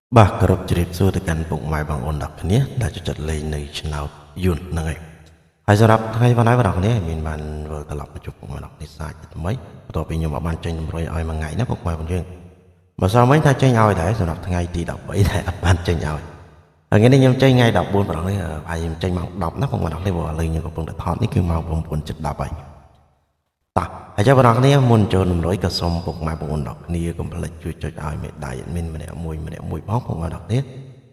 Bah kerap cerita suatu kan puk mai bang ondak ni dah cucat lain dari channel Yun nangai. Hai sarap haiวันไหนวันนี้មានបានវិលត្រឡប់មកជួបពុកម៉ែដល់នេះសាច់ថ្មីបន្ទាប់ពីខ្ញុំបានចេញតម្រុយឲ្យមួយថ្ងៃណាពុកម៉ែបងយើងបើសមវិញថាចេញឲ្យដែរសម្រាប់ថ្ងៃទី13តែអត់បានចេញឲ្យថ្ងៃនេះខ្ញុំចេញថ្ងៃ14ប្រហែលនេះហើយខ្ញុំចេញម៉ោង10ណាពុកម៉ែដល់នេះព្រោះឥឡូវខ្ញុំកំពុងតែថតនេះគឺម៉ោង9:10ហើយតោះហើយចាំបងប្អូនគ្នាមុនចូលតម្រុយក៏សូមពុកម៉ែបងប្អូនដល់គ្នាកុំភ្លេចជួយចុចឲ្យមេដៃមានម្នាក់មួយផងពុកម៉ែដល់គ្នា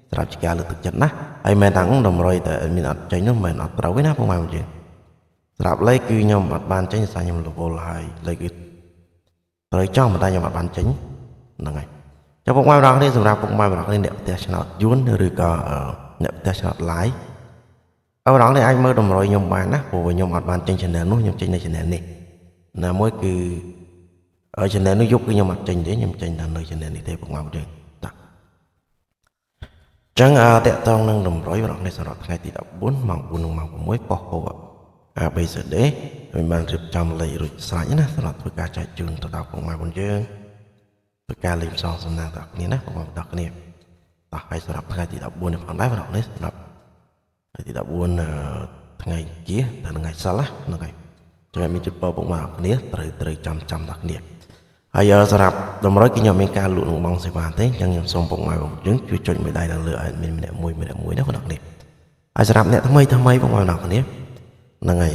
សម្រាប់ជាការលើកទឹកចិត្តណាហើយមែនតាំងតម្រុយតែមានអត់ចេញនោះមិនអត់ត្រូវទេណាពុកម៉ែបងយើងសម្រាប់លេខគឺខ្ញុំអត់បានចេញសារខ្ញុំរវល់ហើយលេខគឺត្រូវចង់ប៉ុន្តែខ្ញុំអត់បានចេញហ្នឹងហើយចាំពុកម៉ែម្ដងនេះសម្រាប់ពុកម៉ែម្ដងនេះអ្នកផ្ទះឆ្នោតយួនឬក៏អ្នកផ្ទះឆ្នោត live អរម្ដងនេះអាចមើលតម្រុយខ្ញុំបានណាព្រោះខ្ញុំអត់បានចេញ channel នោះខ្ញុំចេញនៅ channel នេះណាមួយគឺ channel នោះយប់គឺខ្ញុំអត់ចេញទេខ្ញុំចេញតែនៅ channel នេះទេពុកម៉ែយើងតាចឹងតកតងនឹងតម្រុយម្ដងនេះសម្រាប់ថ្ងៃទី14ម៉ោង4និងម៉ោង6ប៉ុស្តិ៍ហូABCD ខ្ញុំបានរៀបចំលេខរួចស្រេចណាសម្រាប់ធ្វើការចែកជូនទៅដល់ពុកម៉ែបងយើងធ្វើការលេខផ្សងសំណាងដល់គ្នាណាពុកម៉ែបងប្អូនគ្នាតោះហើយសម្រាប់ថ្ងៃទី14នេះផងដែរម្ដងនេះសម្រាប់ថ្ងៃទី14ថ្ងៃជាដល់ថ្ងៃសិលហ្នឹងហើយចឹងមានជូនពរពុកម៉ែបងប្អូនគ្នាត្រូវចាំដល់គ្នាហើយសម្រាប់តម្រុយគឺខ្ញុំមានការលក់ក្នុងបងសេវាទេអញ្ចឹងខ្ញុំសូមពុកម៉ែបងប្អូនយើងជួយចុចមេដៃដល់លើឲ្យមានម្នាក់មួយណាបងប្អូនគ្នាហើយសម្រាប់អ្នកថ្មីពុកម៉ែបងប្អូនគ្នាហ្នឹងហើយ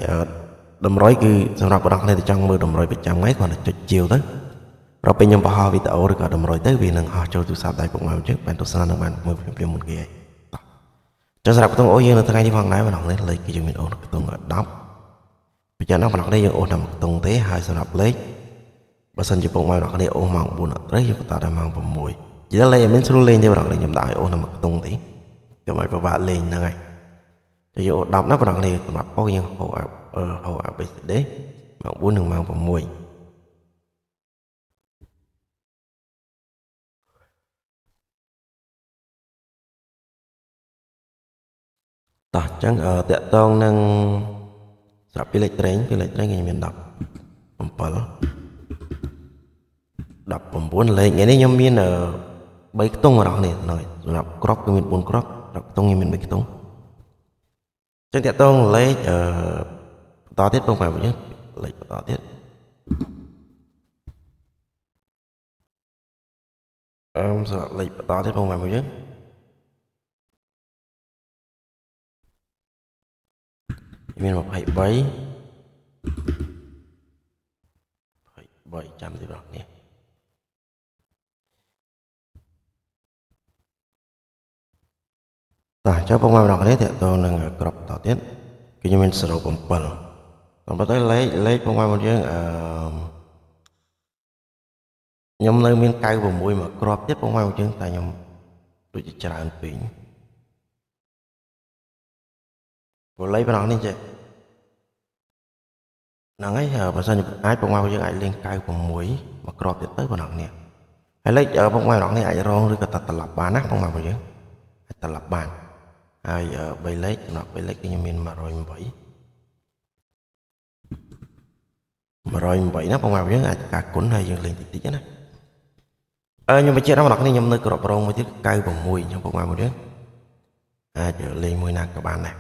តម្រុយគឺសម្រាប់បងប្អូនគ្នាដែលចង់មើលតម្រុយប្រចាំថ្ងៃគ្រាន់តែចុចជាវទៅប្រហែលពេលខ្ញុំបង្ហោះវីដេអូឬក៏តម្រុយទៅវានឹងហោះចូលទូរស័ព្ទដៃពុកម៉ែបងប្អូនបានទស្សនានឹងបានមើលភ្លាមមុនគេហើយចុះសម្រាប់ខ្ទង់អូយើងនៅថ្ងៃនេះផងដែរបងប្អូនលេខគឺយើងមានអូខ្ទង់10ពីចឹងបងប្អូនយើងអូតាមខ្ទង់ទេហើយសម្រាប់លេខបើសិនជាពុកម៉ែបងប្អូនអូម៉ោង4អត់ត្រូវយើងបន្តដល់ម៉ោង6ជាលេខមិនស្រួលលេងទេបងប្អូនខ្ញុំដាក់ឲ្យអូតាមខ្ទង់ទេកុំឲ្យពិបាកលេងហ្នឹងហើយទៅយក10ណាបងប្អូនសម្រាប់ពោយើងហៅABCD ម៉ោង4និងម៉ោង6តោះអញ្ចឹងតកតងនឹងសម្រាប់ពីលេខត្រេងខ្ញុំមាន17 19លេខថ្ងៃនេះខ្ញុំមាន3ខ្ទង់ម្ដងនេះហ្នឹងសម្រាប់គ្រាប់គឺមាន4គ្រាប់សម្រាប់ខ្ទង់ខ្ញុំមាន3ខ្ទង់អញ្ចឹងតកតងលេខបន្តទៀតពុកម៉ែបងយើងលេខបន្តទៀតសម្រាប់លេខបន្តទៀតពុកម៉ែបងយើងមាន23ចាំទីបងនេះតោះចុះពុកម៉ែបងប្អូននេះតកតងនឹងក្របតទៀតគឺខ្ញុំមាន07ប៉ុន្តែលេខពុកម៉ែបងប្អូនយើងខ្ញុំនៅមាន96មកក្របទៀតពុកម៉ែបងប្អូនយើងតែខ្ញុំដូចជាច្រើនពេកព្រោះលេខបងប្អូននេះចេះហ្នឹងហើយបើសិនអាចពុកម៉ែបងប្អូនយើងអាចលេង96មកក្របទៀតទៅបងប្អូននេះហើយលេខពុកម៉ែបងប្អូននេះអាចរងឬក៏ត្រឡប់បានណាពុកម៉ែបងប្អូនយើងអាចត្រឡប់បានហើយ3លេខសម្រាប់3លេខគឺខ្ញុំមាន108ណាបងប្អូនយើងអាចការគុណហើយយើងលេងតិចណាខ្ញុំបញ្ជាក់ដល់បងប្អូនខ្ញុំនៅក្របរងមួយទៀត96ខ្ញុំពុកម៉ែបងប្អូនយើងអាចលេងមួយណាក៏បានដែរ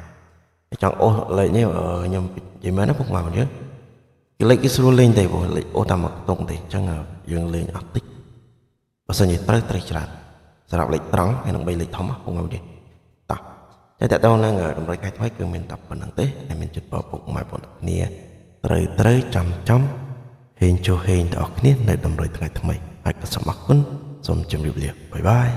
ចង់អូសលេខនេះខ្ញុំនិយាយមែនណាពុកម៉ែបងប្អូនយើងលេខគឺស្រួលលេងទេព្រោះលេខអូសតាមតុងទេអញ្ចឹងយើងលេងអត់តិចបើសិនជាត្រូវច្រើនសម្រាប់លេខត្រង់ហើយនឹង3លេខធំពុកម៉ែបងប្អូនយើងតោះតែតើតើនឹងតម្រុយខែថ្មីគឺមានតែប៉ុណ្្នឹងទេហើយមានជូនពរពុកម៉ែបងប្អូនគ្នាត្រូវចាំហេងចូលហេងដល់គ្នានៅតម្រុយថ្ងៃថ្មីហើយក៏សូមអរគុណសូមជម្រាបលាបាយបាយ